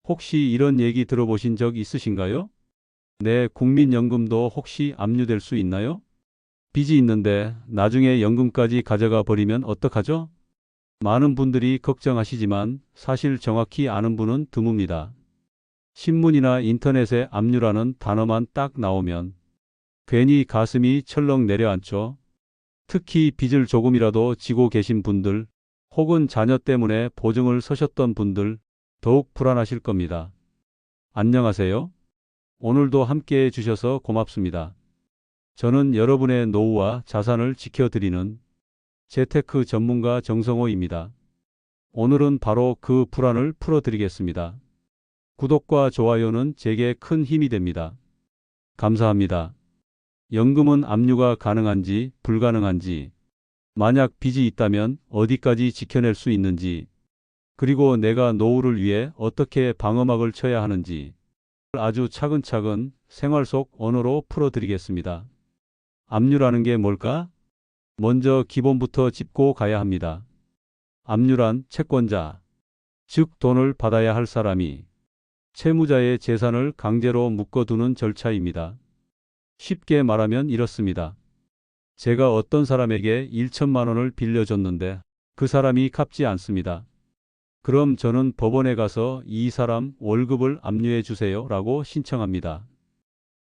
혹시 이런 얘기 들어보신 적 있으신가요? 내 국민연금도 혹시 압류될 수 있나요? 빚이 있는데 나중에 연금까지 가져가 버리면 어떡하죠? 많은 분들이 걱정하시지만 사실 정확히 아는 분은 드뭅니다. 신문이나 인터넷에 압류라는 단어만 딱 나오면 괜히 가슴이 철렁 내려앉죠. 특히 빚을 조금이라도 지고 계신 분들, 혹은 자녀 때문에 보증을 서셨던 분들, 더욱 불안하실 겁니다. 안녕하세요. 오늘도 함께 해주셔서 고맙습니다. 저는 여러분의 노후와 자산을 지켜드리는 재테크 전문가 정성호입니다. 오늘은 바로 그 불안을 풀어드리겠습니다. 구독과 좋아요는 제게 큰 힘이 됩니다. 감사합니다. 연금은 압류가 가능한지 불가능한지, 만약 빚이 있다면 어디까지 지켜낼 수 있는지, 그리고 내가 노후를 위해 어떻게 방어막을 쳐야 하는지 아주 차근차근 생활 속 언어로 풀어드리겠습니다. 압류라는 게 뭘까? 먼저 기본부터 짚고 가야 합니다. 압류란 채권자, 즉 돈을 받아야 할 사람이 채무자의 재산을 강제로 묶어두는 절차입니다. 쉽게 말하면 이렇습니다. 제가 어떤 사람에게 1천만 원을 빌려줬는데 그 사람이 갚지 않습니다. 그럼 저는 법원에 가서 이 사람 월급을 압류해 주세요 라고 신청합니다.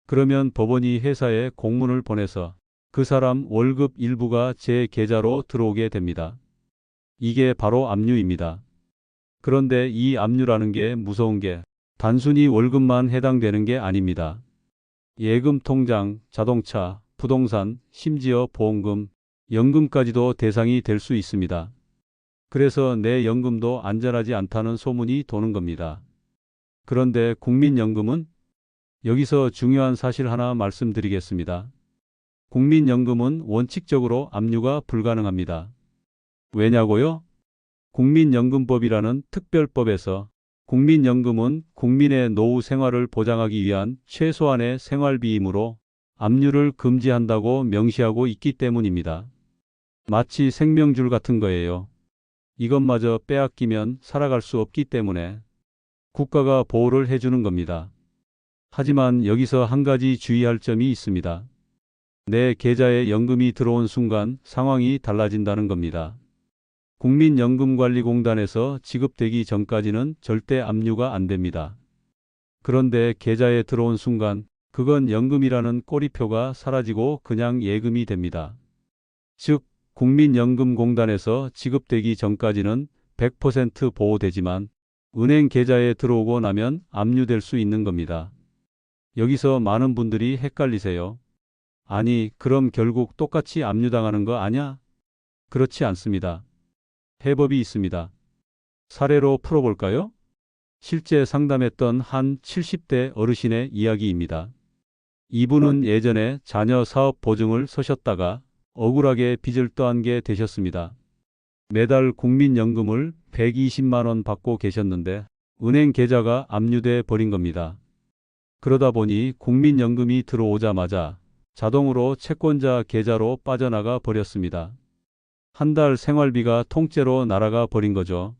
그러면 법원이 회사에 공문을 보내서 그 사람 월급 일부가 제 계좌로 들어오게 됩니다. 이게 바로 압류입니다. 그런데 이 압류라는 게 무서운 게 단순히 월급만 해당되는 게 아닙니다. 예금 통장, 자동차, 부동산, 심지어 보험금, 연금까지도 대상이 될 수 있습니다. 그래서 내 연금도 안전하지 않다는 소문이 도는 겁니다. 그런데 국민연금은? 여기서 중요한 사실 하나 말씀드리겠습니다. 국민연금은 원칙적으로 압류가 불가능합니다. 왜냐고요? 국민연금법이라는 특별법에서 국민연금은 국민의 노후 생활을 보장하기 위한 최소한의 생활비이므로 압류를 금지한다고 명시하고 있기 때문입니다. 마치 생명줄 같은 거예요. 이것마저 빼앗기면 살아갈 수 없기 때문에 국가가 보호를 해주는 겁니다. 하지만 여기서 한 가지 주의할 점이 있습니다. 내 계좌에 연금이 들어온 순간 상황이 달라진다는 겁니다. 국민연금관리공단에서 지급되기 전까지는 절대 압류가 안 됩니다. 그런데 계좌에 들어온 순간 그건 연금이라는 꼬리표가 사라지고 그냥 예금이 됩니다. 즉, 국민연금공단에서 지급되기 전까지는 100% 보호되지만 은행 계좌에 들어오고 나면 압류될 수 있는 겁니다. 여기서 많은 분들이 헷갈리세요. 아니, 그럼 결국 똑같이 압류당하는 거 아냐? 그렇지 않습니다. 해법이 있습니다. 사례로 풀어볼까요? 실제 상담했던 한 70대 어르신의 이야기입니다. 이분은 예전에 자녀 사업 보증을 서셨다가 억울하게 빚을 떠안게 되셨습니다. 매달 국민연금을 120만 원 받고 계셨는데 은행 계좌가 압류돼 버린 겁니다. 그러다 보니 국민연금이 들어오자마자 자동으로 채권자 계좌로 빠져나가 버렸습니다. 한 달 생활비가 통째로 날아가 버린 거죠.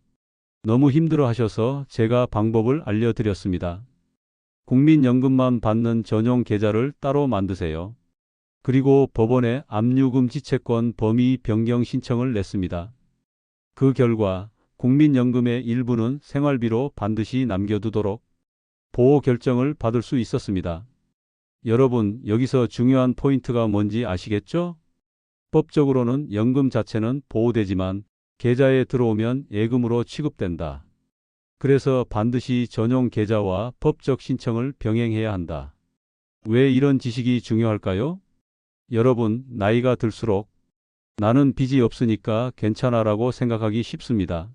너무 힘들어 하셔서 제가 방법을 알려드렸습니다. 국민연금만 받는 전용 계좌를 따로 만드세요. 그리고 법원에 압류금지채권 범위 변경 신청을 냈습니다. 그 결과 국민연금의 일부는 생활비로 반드시 남겨두도록 보호 결정을 받을 수 있었습니다. 여러분, 여기서 중요한 포인트가 뭔지 아시겠죠? 법적으로는 연금 자체는 보호되지만 계좌에 들어오면 예금으로 취급된다. 그래서 반드시 전용 계좌와 법적 신청을 병행해야 한다. 왜 이런 지식이 중요할까요? 여러분, 나이가 들수록 나는 빚이 없으니까 괜찮아라고 생각하기 쉽습니다.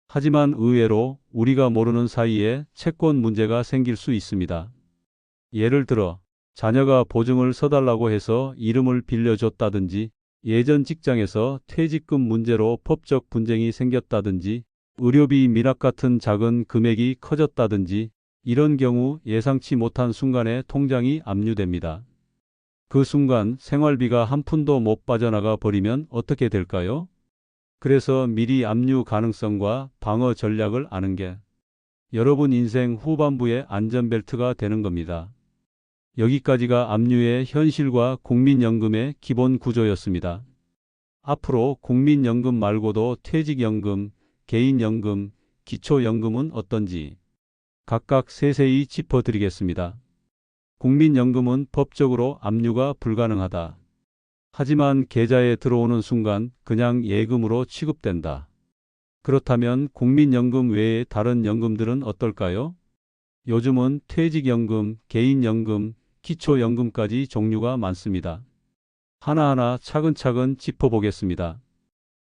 하지만 의외로 우리가 모르는 사이에 채권 문제가 생길 수 있습니다. 예를 들어 자녀가 보증을 서달라고 해서 이름을 빌려줬다든지, 예전 직장에서 퇴직금 문제로 법적 분쟁이 생겼다든지, 의료비 미납 같은 작은 금액이 커졌다든지, 이런 경우 예상치 못한 순간에 통장이 압류됩니다. 그 순간 생활비가 한 푼도 못 빠져나가 버리면 어떻게 될까요? 그래서 미리 압류 가능성과 방어 전략을 아는 게 여러분 인생 후반부의 안전벨트가 되는 겁니다. 여기까지가 압류의 현실과 국민연금의 기본 구조였습니다. 앞으로 국민연금 말고도 퇴직연금, 개인연금, 기초연금은 어떤지 각각 세세히 짚어드리겠습니다. 국민연금은 법적으로 압류가 불가능하다. 하지만 계좌에 들어오는 순간 그냥 예금으로 취급된다. 그렇다면 국민연금 외에 다른 연금들은 어떨까요? 요즘은 퇴직연금, 개인연금, 기초연금까지 종류가 많습니다. 하나하나 차근차근 짚어보겠습니다.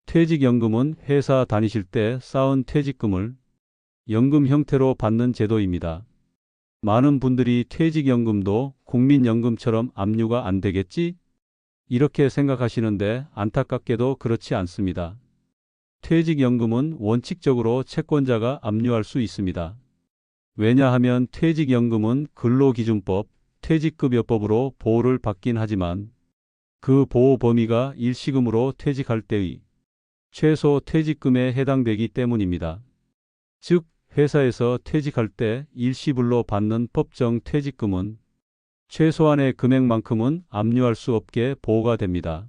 퇴직연금은 회사 다니실 때 쌓은 퇴직금을 연금 형태로 받는 제도입니다. 많은 분들이 퇴직연금도 국민연금처럼 압류가 안 되겠지? 이렇게 생각하시는데 안타깝게도 그렇지 않습니다. 퇴직연금은 원칙적으로 채권자가 압류할 수 있습니다. 왜냐하면 퇴직연금은 근로기준법, 퇴직급여법으로 보호를 받긴 하지만 그 보호 범위가 일시금으로 퇴직할 때의 최소 퇴직금에 해당되기 때문입니다. 즉, 회사에서 퇴직할 때 일시불로 받는 법정 퇴직금은 최소한의 금액만큼은 압류할 수 없게 보호가 됩니다.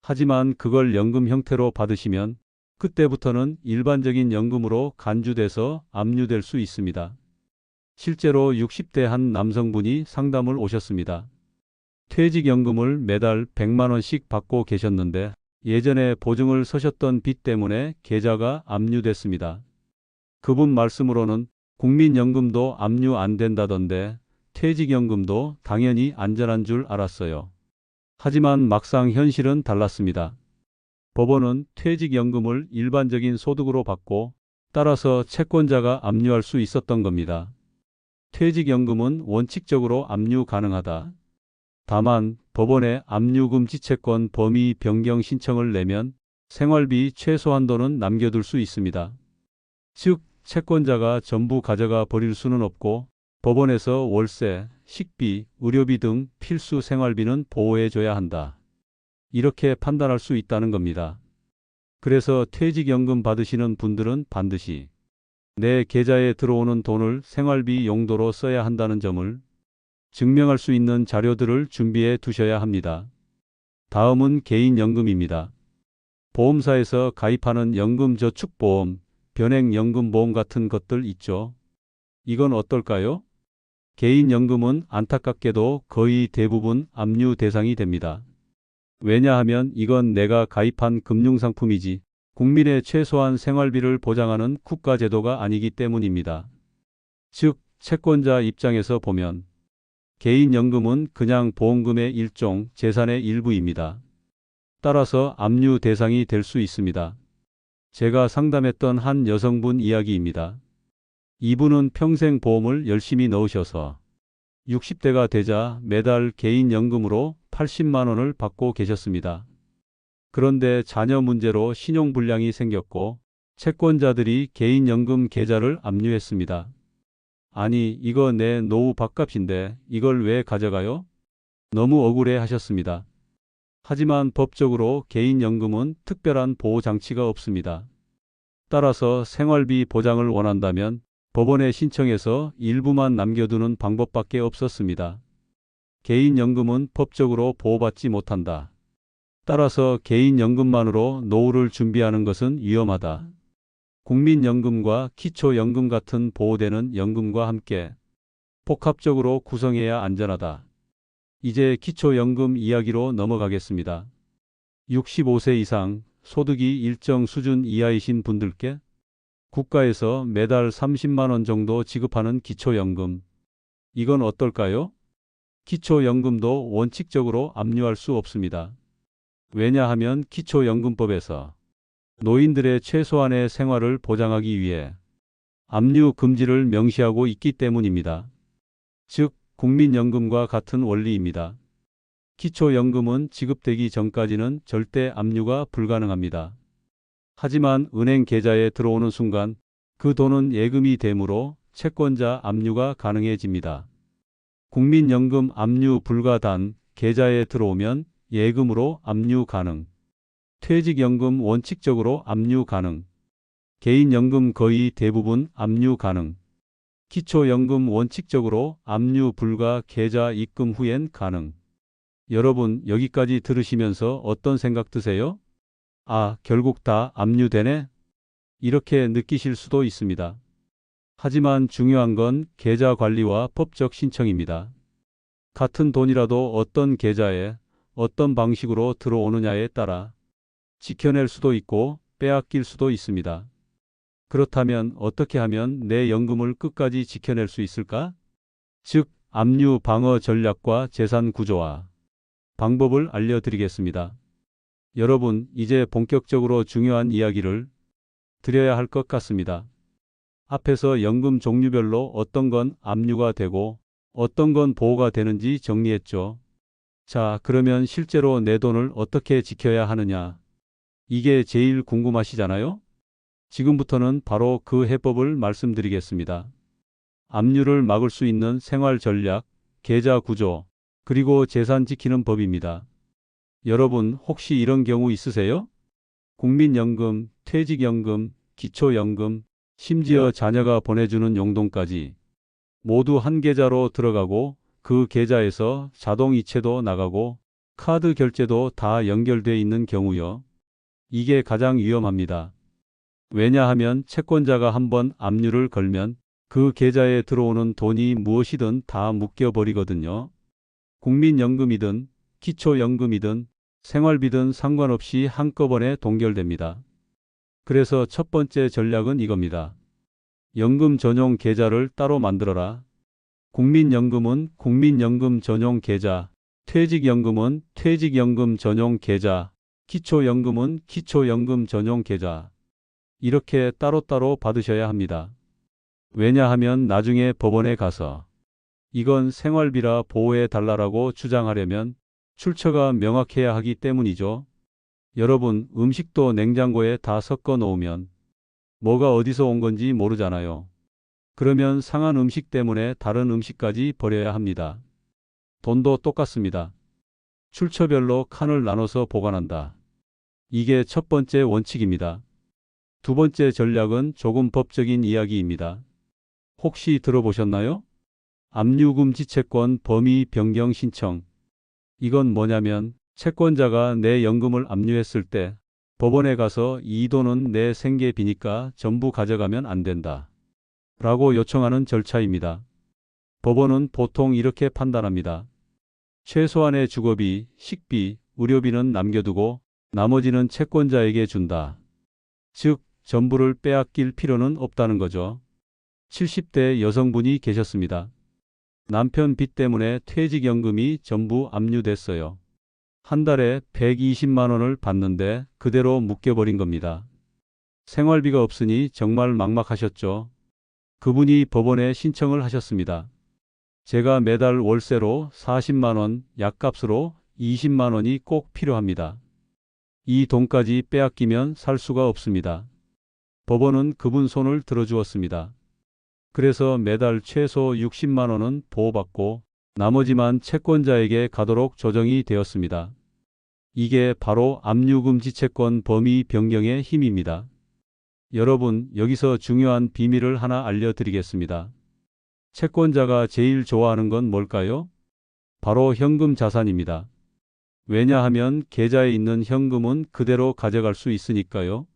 하지만 그걸 연금 형태로 받으시면 그때부터는 일반적인 연금으로 간주돼서 압류될 수 있습니다. 실제로 60대 한 남성분이 상담을 오셨습니다. 퇴직연금을 매달 100만 원씩 받고 계셨는데 예전에 보증을 서셨던 빚 때문에 계좌가 압류됐습니다. 그분 말씀으로는 국민연금도 압류 안 된다던데 퇴직연금도 당연히 안전한 줄 알았어요. 하지만 막상 현실은 달랐습니다. 법원은 퇴직연금을 일반적인 소득으로 받고 따라서 채권자가 압류할 수 있었던 겁니다. 퇴직연금은 원칙적으로 압류 가능하다. 다만 법원에 압류금지채권 범위 변경 신청을 내면 생활비 최소 한도는 남겨둘 수 있습니다. 즉, 채권자가 전부 가져가 버릴 수는 없고 법원에서 월세, 식비, 의료비 등 필수 생활비는 보호해줘야 한다. 이렇게 판단할 수 있다는 겁니다. 그래서 퇴직연금 받으시는 분들은 반드시 내 계좌에 들어오는 돈을 생활비 용도로 써야 한다는 점을 증명할 수 있는 자료들을 준비해 두셔야 합니다. 다음은 개인연금입니다. 보험사에서 가입하는 연금저축보험, 변액연금보험 같은 것들 있죠. 이건 어떨까요? 개인연금은 안타깝게도 거의 대부분 압류 대상이 됩니다. 왜냐하면 이건 내가 가입한 금융상품이지 국민의 최소한 생활비를 보장하는 국가제도가 아니기 때문입니다. 즉, 채권자 입장에서 보면 개인연금은 그냥 보험금의 일종, 재산의 일부입니다. 따라서 압류 대상이 될 수 있습니다. 제가 상담했던 한 여성분 이야기입니다. 이분은 평생 보험을 열심히 넣으셔서 60대가 되자 매달 개인연금으로 80만 원을 받고 계셨습니다. 그런데 자녀 문제로 신용불량이 생겼고 채권자들이 개인연금 계좌를 압류했습니다. 아니, 이거 내 노후 밥값인데 이걸 왜 가져가요? 너무 억울해 하셨습니다. 하지만 법적으로 개인연금은 특별한 보호장치가 없습니다. 따라서 생활비 보장을 원한다면 법원에 신청해서 일부만 남겨두는 방법밖에 없었습니다. 개인연금은 법적으로 보호받지 못한다. 따라서 개인연금만으로 노후를 준비하는 것은 위험하다. 국민연금과 기초연금 같은 보호되는 연금과 함께 복합적으로 구성해야 안전하다. 이제 기초연금 이야기로 넘어가겠습니다. 65세 이상, 소득이 일정 수준 이하이신 분들께 국가에서 매달 30만 원 정도 지급하는 기초연금. 이건 어떨까요? 기초연금도 원칙적으로 압류할 수 없습니다. 왜냐하면 기초연금법에서 노인들의 최소한의 생활을 보장하기 위해 압류 금지를 명시하고 있기 때문입니다. 즉, 국민연금과 같은 원리입니다. 기초연금은 지급되기 전까지는 절대 압류가 불가능합니다. 하지만 은행 계좌에 들어오는 순간 그 돈은 예금이 되므로 채권자 압류가 가능해집니다. 국민연금 압류 불가 단 계좌에 들어오면 예금으로 압류 가능. 퇴직연금 원칙적으로 압류 가능. 개인연금 거의 대부분 압류 가능. 기초연금 원칙적으로 압류 불가 계좌 입금 후엔 가능. 여러분 여기까지 들으시면서 어떤 생각 드세요? 아, 결국 다 압류되네? 이렇게 느끼실 수도 있습니다. 하지만 중요한 건 계좌 관리와 법적 신청입니다. 같은 돈이라도 어떤 계좌에 어떤 방식으로 들어오느냐에 따라 지켜낼 수도 있고 빼앗길 수도 있습니다. 그렇다면 어떻게 하면 내 연금을 끝까지 지켜낼 수 있을까? 즉, 압류 방어 전략과 재산 구조화 방법을 알려드리겠습니다. 여러분, 이제 본격적으로 중요한 이야기를 드려야 할 것 같습니다. 앞에서 연금 종류별로 어떤 건 압류가 되고 어떤 건 보호가 되는지 정리했죠. 자, 그러면 실제로 내 돈을 어떻게 지켜야 하느냐? 이게 제일 궁금하시잖아요? 지금부터는 바로 그 해법을 말씀드리겠습니다. 압류를 막을 수 있는 생활 전략, 계좌 구조, 그리고 재산 지키는 법입니다. 여러분, 혹시 이런 경우 있으세요? 국민연금, 퇴직연금, 기초연금, 심지어 자녀가 보내주는 용돈까지 모두 한 계좌로 들어가고 그 계좌에서 자동 이체도 나가고 카드 결제도 다 연결돼 있는 경우요. 이게 가장 위험합니다. 왜냐하면 채권자가 한번 압류를 걸면 그 계좌에 들어오는 돈이 무엇이든 다 묶여버리거든요. 국민연금이든 기초연금이든 생활비든 상관없이 한꺼번에 동결됩니다. 그래서 첫 번째 전략은 이겁니다. 연금 전용 계좌를 따로 만들어라. 국민연금은 국민연금 전용 계좌, 퇴직연금은 퇴직연금 전용 계좌, 기초연금은 기초연금 전용 계좌. 이렇게 따로따로 받으셔야 합니다. 왜냐하면 나중에 법원에 가서 이건 생활비라 보호해 달라고 주장하려면 출처가 명확해야 하기 때문이죠. 여러분, 음식도 냉장고에 다 섞어 놓으면 뭐가 어디서 온 건지 모르잖아요. 그러면 상한 음식 때문에 다른 음식까지 버려야 합니다. 돈도 똑같습니다. 출처별로 칸을 나눠서 보관한다. 이게 첫 번째 원칙입니다. 두 번째 전략은 조금 법적인 이야기입니다. 혹시 들어보셨나요? 압류금 지채권 범위 변경 신청. 이건 뭐냐면 채권자가 내 연금을 압류했을 때 법원에 가서 이 돈은 내 생계비니까 전부 가져가면 안 된다. 라고 요청하는 절차입니다. 법원은 보통 이렇게 판단합니다. 최소한의 주거비, 식비, 의료비는 남겨두고 나머지는 채권자에게 준다. 즉, 전부를 빼앗길 필요는 없다는 거죠. 70대 여성분이 계셨습니다. 남편 빚 때문에 퇴직연금이 전부 압류됐어요. 한 달에 120만 원을 받는데 그대로 묶여버린 겁니다. 생활비가 없으니 정말 막막하셨죠. 그분이 법원에 신청을 하셨습니다. 제가 매달 월세로 40만 원, 약값으로 20만 원이 꼭 필요합니다. 이 돈까지 빼앗기면 살 수가 없습니다. 법원은 그분 손을 들어주었습니다. 그래서 매달 최소 60만 원은 보호받고 나머지만 채권자에게 가도록 조정이 되었습니다. 이게 바로 압류금 지채권 범위 변경의 힘입니다. 여러분, 여기서 중요한 비밀을 하나 알려드리겠습니다. 채권자가 제일 좋아하는 건 뭘까요? 바로 현금 자산입니다. 왜냐하면 계좌에 있는 현금은 그대로 가져갈 수 있으니까요.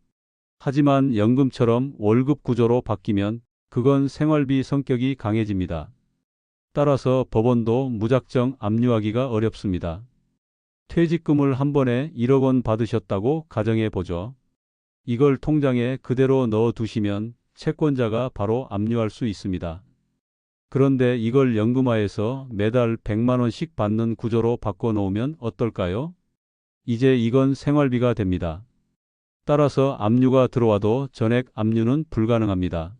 하지만 연금처럼 월급 구조로 바뀌면 그건 생활비 성격이 강해집니다. 따라서 법원도 무작정 압류하기가 어렵습니다. 퇴직금을 한 번에 1억 원 받으셨다고 가정해 보죠. 이걸 통장에 그대로 넣어 두시면 채권자가 바로 압류할 수 있습니다. 그런데 이걸 연금화해서 매달 100만 원씩 받는 구조로 바꿔놓으면 어떨까요? 이제 이건 생활비가 됩니다. 따라서 압류가 들어와도 전액 압류는 불가능합니다.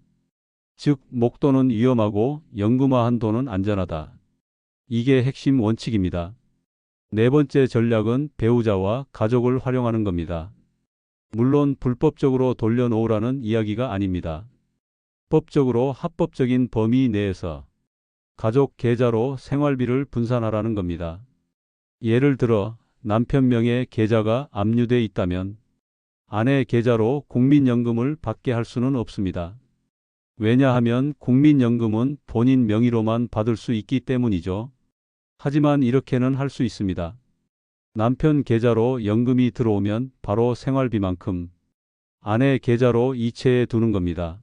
즉, 목돈은 위험하고 연금화한 돈은 안전하다. 이게 핵심 원칙입니다. 네 번째 전략은 배우자와 가족을 활용하는 겁니다. 물론 불법적으로 돌려놓으라는 이야기가 아닙니다. 법적으로 합법적인 범위 내에서 가족 계좌로 생활비를 분산하라는 겁니다. 예를 들어 남편 명의 계좌가 압류돼 있다면 아내 계좌로 국민연금을 받게 할 수는 없습니다. 왜냐하면 국민연금은 본인 명의로만 받을 수 있기 때문이죠. 하지만 이렇게는 할 수 있습니다. 남편 계좌로 연금이 들어오면 바로 생활비만큼 아내 계좌로 이체해 두는 겁니다.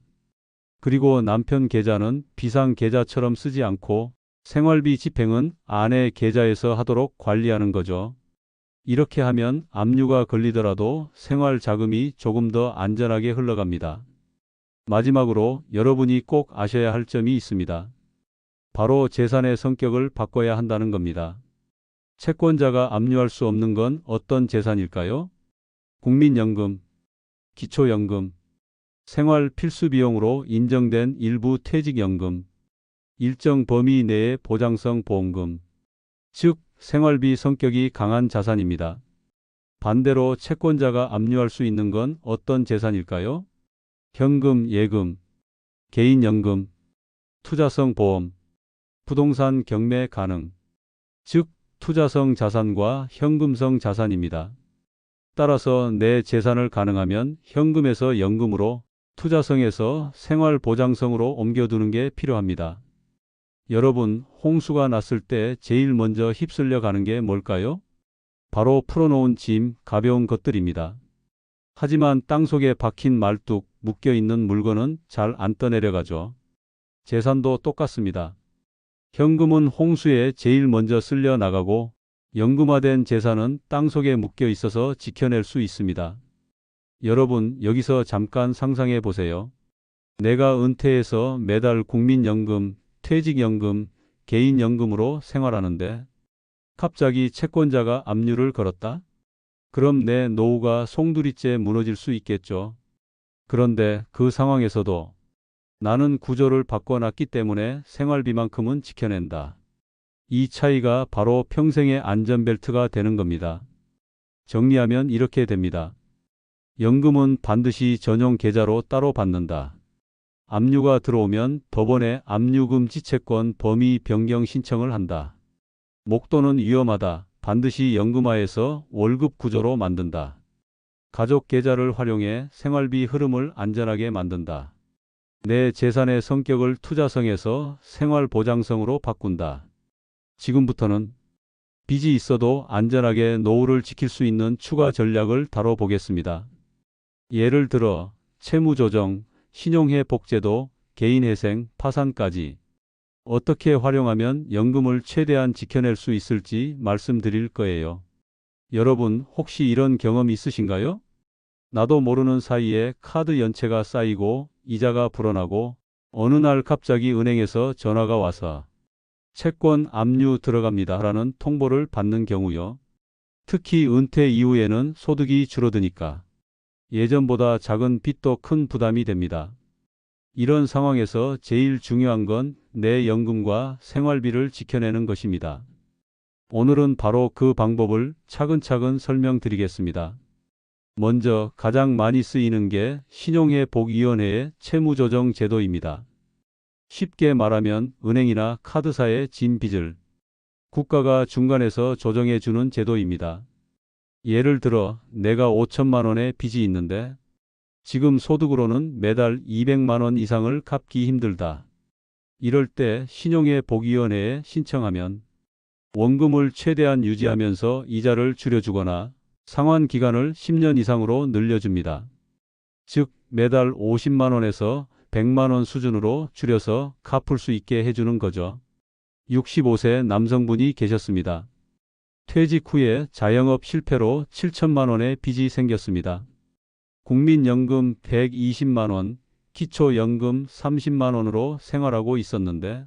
그리고 남편 계좌는 비상 계좌처럼 쓰지 않고 생활비 집행은 아내 계좌에서 하도록 관리하는 거죠. 이렇게 하면 압류가 걸리더라도 생활 자금이 조금 더 안전하게 흘러갑니다. 마지막으로 여러분이 꼭 아셔야 할 점이 있습니다. 바로 재산의 성격을 바꿔야 한다는 겁니다. 채권자가 압류할 수 없는 건 어떤 재산일까요? 국민연금, 기초연금, 생활 필수 비용으로 인정된 일부 퇴직연금, 일정 범위 내의 보장성 보험금, 즉 생활비 성격이 강한 자산입니다. 반대로 채권자가 압류할 수 있는 건 어떤 재산일까요? 현금, 예금, 개인연금, 투자성 보험, 부동산 경매 가능, 즉 투자성 자산과 현금성 자산입니다. 따라서 내 재산을 가능하면 현금에서 연금으로, 투자성에서 생활보장성으로 옮겨두는 게 필요합니다. 여러분, 홍수가 났을 때 제일 먼저 휩쓸려 가는 게 뭘까요? 바로 풀어놓은 짐, 가벼운 것들입니다. 하지만 땅속에 박힌 말뚝, 묶여있는 물건은 잘 안 떠내려가죠. 재산도 똑같습니다. 현금은 홍수에 제일 먼저 쓸려 나가고 연금화된 재산은 땅속에 묶여 있어서 지켜낼 수 있습니다. 여러분, 여기서 잠깐 상상해 보세요. 내가 은퇴해서 매달 국민연금, 퇴직연금, 개인연금으로 생활하는데 갑자기 채권자가 압류를 걸었다? 그럼 내 노후가 송두리째 무너질 수 있겠죠. 그런데 그 상황에서도 나는 구조를 바꿔놨기 때문에 생활비만큼은 지켜낸다. 이 차이가 바로 평생의 안전벨트가 되는 겁니다. 정리하면 이렇게 됩니다. 연금은 반드시 전용 계좌로 따로 받는다. 압류가 들어오면 법원에 압류금지채권 범위 변경 신청을 한다. 목돈은 위험하다. 반드시 연금화해서 월급 구조로 만든다. 가족 계좌를 활용해 생활비 흐름을 안전하게 만든다. 내 재산의 성격을 투자성에서 생활보장성으로 바꾼다. 지금부터는 빚이 있어도 안전하게 노후를 지킬 수 있는 추가 전략을 다뤄보겠습니다. 예를 들어 채무조정, 신용회복제도, 개인회생, 파산까지 어떻게 활용하면 연금을 최대한 지켜낼 수 있을지 말씀드릴 거예요. 여러분, 혹시 이런 경험 있으신가요? 나도 모르는 사이에 카드 연체가 쌓이고 이자가 불어나고 어느 날 갑자기 은행에서 전화가 와서 채권 압류 들어갑니다 라는 통보를 받는 경우요. 특히 은퇴 이후에는 소득이 줄어드니까 예전보다 작은 빚도 큰 부담이 됩니다. 이런 상황에서 제일 중요한 건 내 연금과 생활비를 지켜내는 것입니다. 오늘은 바로 그 방법을 차근차근 설명드리겠습니다. 먼저 가장 많이 쓰이는 게 신용회복위원회의 채무조정 제도입니다. 쉽게 말하면 은행이나 카드사의 진 빚을 국가가 중간에서 조정해 주는 제도입니다. 예를 들어 내가 5천만 원의 빚이 있는데 지금 소득으로는 매달 200만 원 이상을 갚기 힘들다. 이럴 때 신용회복위원회에 신청하면 원금을 최대한 유지하면서 이자를 줄여주거나 상환 기간을 10년 이상으로 늘려줍니다. 즉 매달 50만 원에서 100만 원 수준으로 줄여서 갚을 수 있게 해주는 거죠. 65세 남성분이 계셨습니다. 퇴직 후에 자영업 실패로 7천만 원의 빚이 생겼습니다. 국민연금 120만 원, 기초연금 30만 원으로 생활하고 있었는데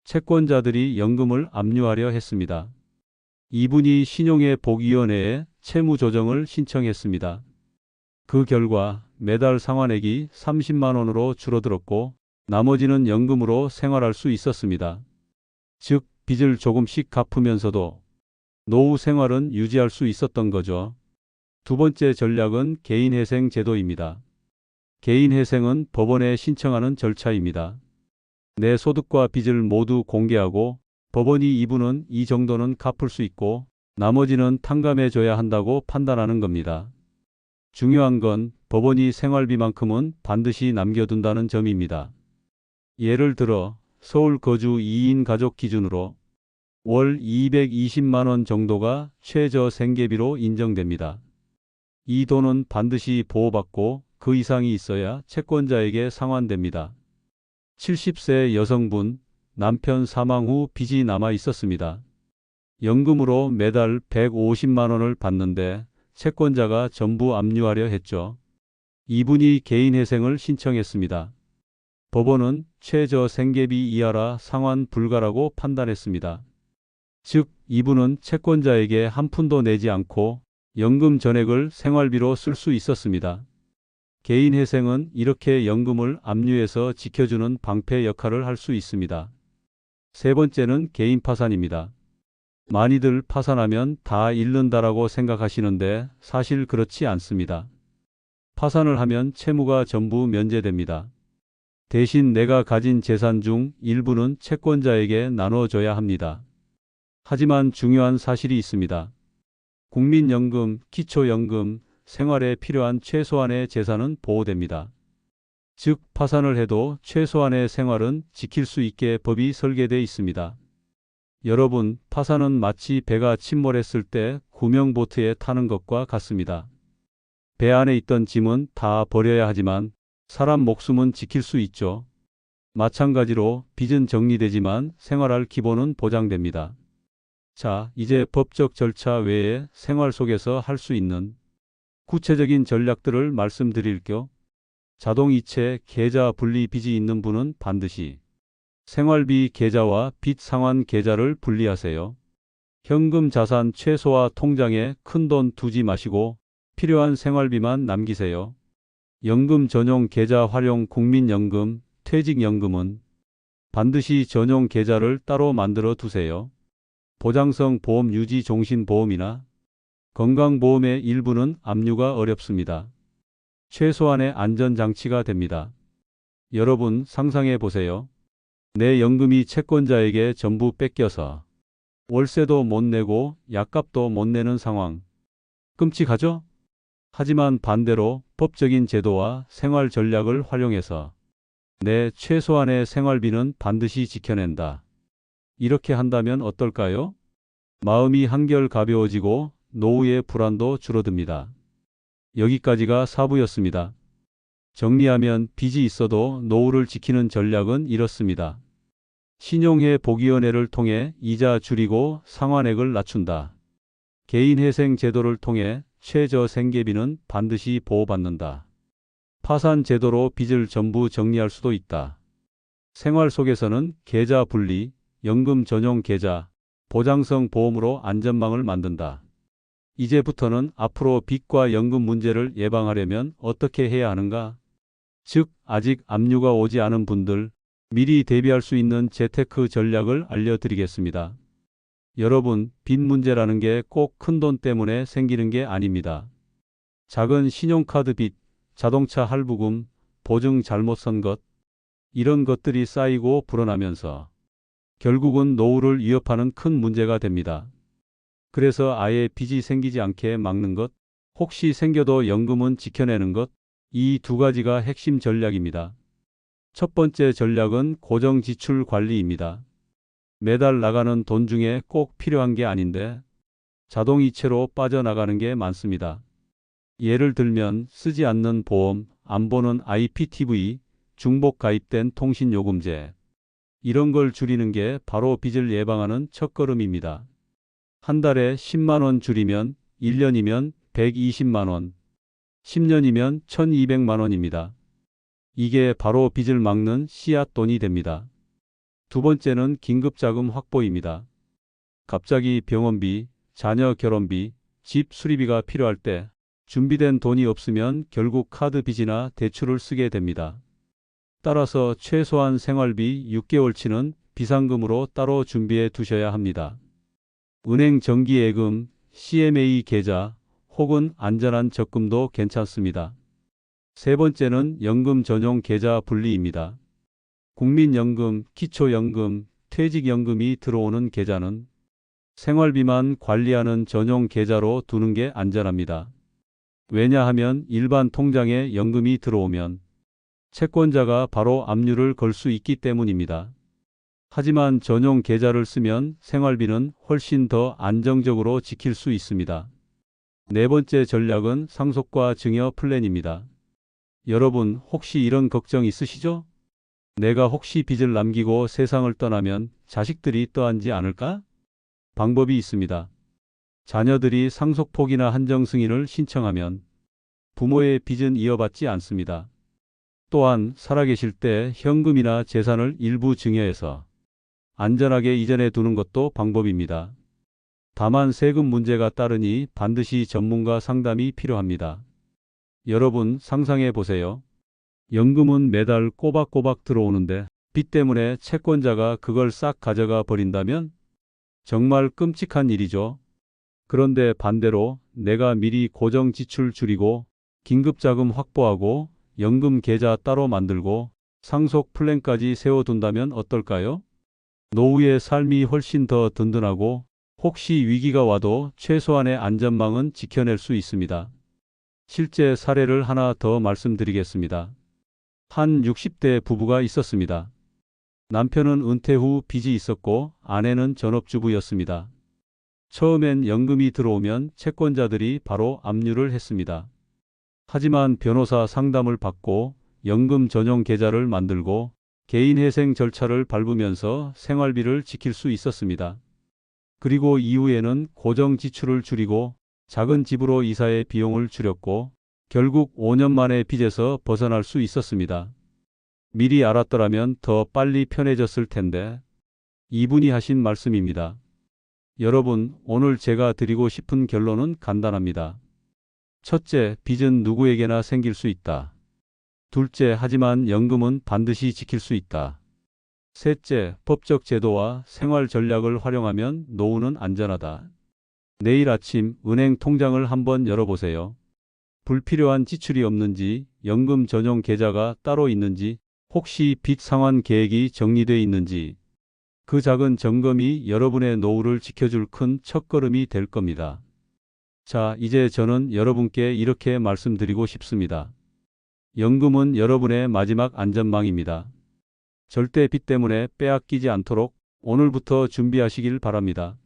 채권자들이 연금을 압류하려 했습니다. 이분이 신용회복위원회에 채무조정을 신청했습니다. 그 결과 매달 상환액이 30만 원으로 줄어들었고 나머지는 연금으로 생활할 수 있었습니다. 즉 빚을 조금씩 갚으면서도 노후 생활은 유지할 수 있었던 거죠. 두 번째 전략은 개인회생 제도입니다. 개인회생은 법원에 신청하는 절차입니다. 내 소득과 빚을 모두 공개하고 법원이 이분은 이 정도는 갚을 수 있고 나머지는 탕감해 줘야 한다고 판단하는 겁니다. 중요한 건 법원이 생활비만큼은 반드시 남겨둔다는 점입니다. 예를 들어 서울 거주 2인 가족 기준으로 월 220만 원 정도가 최저 생계비로 인정됩니다. 이 돈은 반드시 보호받고 그 이상이 있어야 채권자에게 상환됩니다. 70세 여성분, 남편 사망 후 빚이 남아 있었습니다. 연금으로 매달 150만 원을 받는데 채권자가 전부 압류하려 했죠. 이분이 개인회생을 신청했습니다. 법원은 최저 생계비 이하라 상환 불가라고 판단했습니다. 즉, 이분은 채권자에게 한 푼도 내지 않고 연금 전액을 생활비로 쓸 수 있었습니다. 개인회생은 이렇게 연금을 압류해서 지켜주는 방패 역할을 할 수 있습니다. 세 번째는 개인 파산입니다. 많이들 파산하면 다 잃는다라고 생각하시는데 사실 그렇지 않습니다. 파산을 하면 채무가 전부 면제됩니다. 대신 내가 가진 재산 중 일부는 채권자에게 나눠줘야 합니다. 하지만 중요한 사실이 있습니다. 국민연금, 기초연금, 생활에 필요한 최소한의 재산은 보호됩니다. 즉, 파산을 해도 최소한의 생활은 지킬 수 있게 법이 설계되어 있습니다. 여러분, 파산은 마치 배가 침몰했을 때 구명보트에 타는 것과 같습니다. 배 안에 있던 짐은 다 버려야 하지만 사람 목숨은 지킬 수 있죠. 마찬가지로 빚은 정리되지만 생활할 기본은 보장됩니다. 자, 이제 법적 절차 외에 생활 속에서 할 수 있는 구체적인 전략들을 말씀드릴게요. 자동이체 계좌 분리 빚이 있는 분은 반드시 생활비 계좌와 빚 상환 계좌를 분리하세요. 현금 자산 최소화 통장에 큰돈 두지 마시고 필요한 생활비만 남기세요. 연금 전용 계좌 활용 국민연금, 퇴직연금은 반드시 전용 계좌를 따로 만들어 두세요. 보장성 보험 유지 종신보험이나 건강보험의 일부는 압류가 어렵습니다. 최소한의 안전장치가 됩니다. 여러분 상상해 보세요. 내 연금이 채권자에게 전부 뺏겨서 월세도 못 내고 약값도 못 내는 상황. 끔찍하죠? 하지만 반대로 법적인 제도와 생활 전략을 활용해서 내 최소한의 생활비는 반드시 지켜낸다. 이렇게 한다면 어떨까요? 마음이 한결 가벼워지고 노후의 불안도 줄어듭니다. 여기까지가 4부였습니다. 정리하면 빚이 있어도 노후를 지키는 전략은 이렇습니다. 신용회 보기원회를 통해 이자 줄이고 상환액을 낮춘다. 개인회생 제도를 통해 최저 생계비는 반드시 보호받는다. 파산 제도로 빚을 전부 정리할 수도 있다. 생활 속에서는 계좌 분리, 연금 전용 계좌, 보장성 보험으로 안전망을 만든다. 이제부터는 앞으로 빚과 연금 문제를 예방하려면 어떻게 해야 하는가? 즉, 아직 압류가 오지 않은 분들, 미리 대비할 수 있는 재테크 전략을 알려드리겠습니다. 여러분, 빚 문제라는 게 꼭 큰돈 때문에 생기는 게 아닙니다. 작은 신용카드 빚, 자동차 할부금, 보증 잘못 선 것, 이런 것들이 쌓이고 불어나면서 결국은 노후를 위협하는 큰 문제가 됩니다. 그래서 아예 빚이 생기지 않게 막는 것, 혹시 생겨도 연금은 지켜내는 것, 이 두 가지가 핵심 전략입니다. 첫 번째 전략은 고정지출 관리입니다. 매달 나가는 돈 중에 꼭 필요한 게 아닌데 자동이체로 빠져나가는 게 많습니다. 예를 들면 쓰지 않는 보험, 안 보는 IPTV, 중복 가입된 통신요금제, 이런 걸 줄이는 게 바로 빚을 예방하는 첫걸음입니다. 한 달에 10만 원 줄이면 1년이면 120만 원, 10년이면 1200만 원입니다. 이게 바로 빚을 막는 씨앗돈이 됩니다. 두 번째는 긴급자금 확보입니다. 갑자기 병원비, 자녀 결혼비, 집 수리비가 필요할 때 준비된 돈이 없으면 결국 카드 빚이나 대출을 쓰게 됩니다. 따라서 최소한 생활비 6개월치는 비상금으로 따로 준비해 두셔야 합니다. 은행 정기예금, CMA 계좌 혹은 안전한 적금도 괜찮습니다. 세 번째는 연금 전용 계좌 분리입니다. 국민연금, 기초연금, 퇴직연금이 들어오는 계좌는 생활비만 관리하는 전용 계좌로 두는 게 안전합니다. 왜냐하면 일반 통장에 연금이 들어오면 채권자가 바로 압류를 걸 수 있기 때문입니다. 하지만 전용 계좌를 쓰면 생활비는 훨씬 더 안정적으로 지킬 수 있습니다. 네 번째 전략은 상속과 증여 플랜입니다. 여러분, 혹시 이런 걱정 있으시죠? 내가 혹시 빚을 남기고 세상을 떠나면 자식들이 떠안지 않을까? 방법이 있습니다. 자녀들이 상속 포기나 한정 승인을 신청하면 부모의 빚은 이어받지 않습니다. 또한 살아계실 때 현금이나 재산을 일부 증여해서 안전하게 이전해 두는 것도 방법입니다. 다만 세금 문제가 따르니 반드시 전문가 상담이 필요합니다. 여러분 상상해 보세요. 연금은 매달 꼬박꼬박 들어오는데 빚 때문에 채권자가 그걸 싹 가져가 버린다면 정말 끔찍한 일이죠. 그런데 반대로 내가 미리 고정 지출 줄이고 긴급자금 확보하고 연금 계좌 따로 만들고 상속 플랜까지 세워둔다면 어떨까요? 노후의 삶이 훨씬 더 든든하고 혹시 위기가 와도 최소한의 안전망은 지켜낼 수 있습니다. 실제 사례를 하나 더 말씀드리겠습니다. 한 60대 부부가 있었습니다. 남편은 은퇴 후 빚이 있었고 아내는 전업주부였습니다. 처음엔 연금이 들어오면 채권자들이 바로 압류를 했습니다. 하지만 변호사 상담을 받고 연금 전용 계좌를 만들고 개인회생 절차를 밟으면서 생활비를 지킬 수 있었습니다. 그리고 이후에는 고정 지출을 줄이고 작은 집으로 이사의 비용을 줄였고 결국 5년 만에 빚에서 벗어날 수 있었습니다. 미리 알았더라면 더 빨리 편해졌을 텐데. 이분이 하신 말씀입니다. 여러분, 오늘 제가 드리고 싶은 결론은 간단합니다. 첫째, 빚은 누구에게나 생길 수 있다. 둘째, 하지만 연금은 반드시 지킬 수 있다. 셋째, 법적 제도와 생활 전략을 활용하면 노후는 안전하다. 내일 아침 은행 통장을 한번 열어보세요. 불필요한 지출이 없는지, 연금 전용 계좌가 따로 있는지, 혹시 빚 상환 계획이 정리되어 있는지, 그 작은 점검이 여러분의 노후를 지켜줄 큰 첫걸음이 될 겁니다. 자, 이제 저는 여러분께 이렇게 말씀드리고 싶습니다. 연금은 여러분의 마지막 안전망입니다. 절대 빚 때문에 빼앗기지 않도록 오늘부터 준비하시길 바랍니다.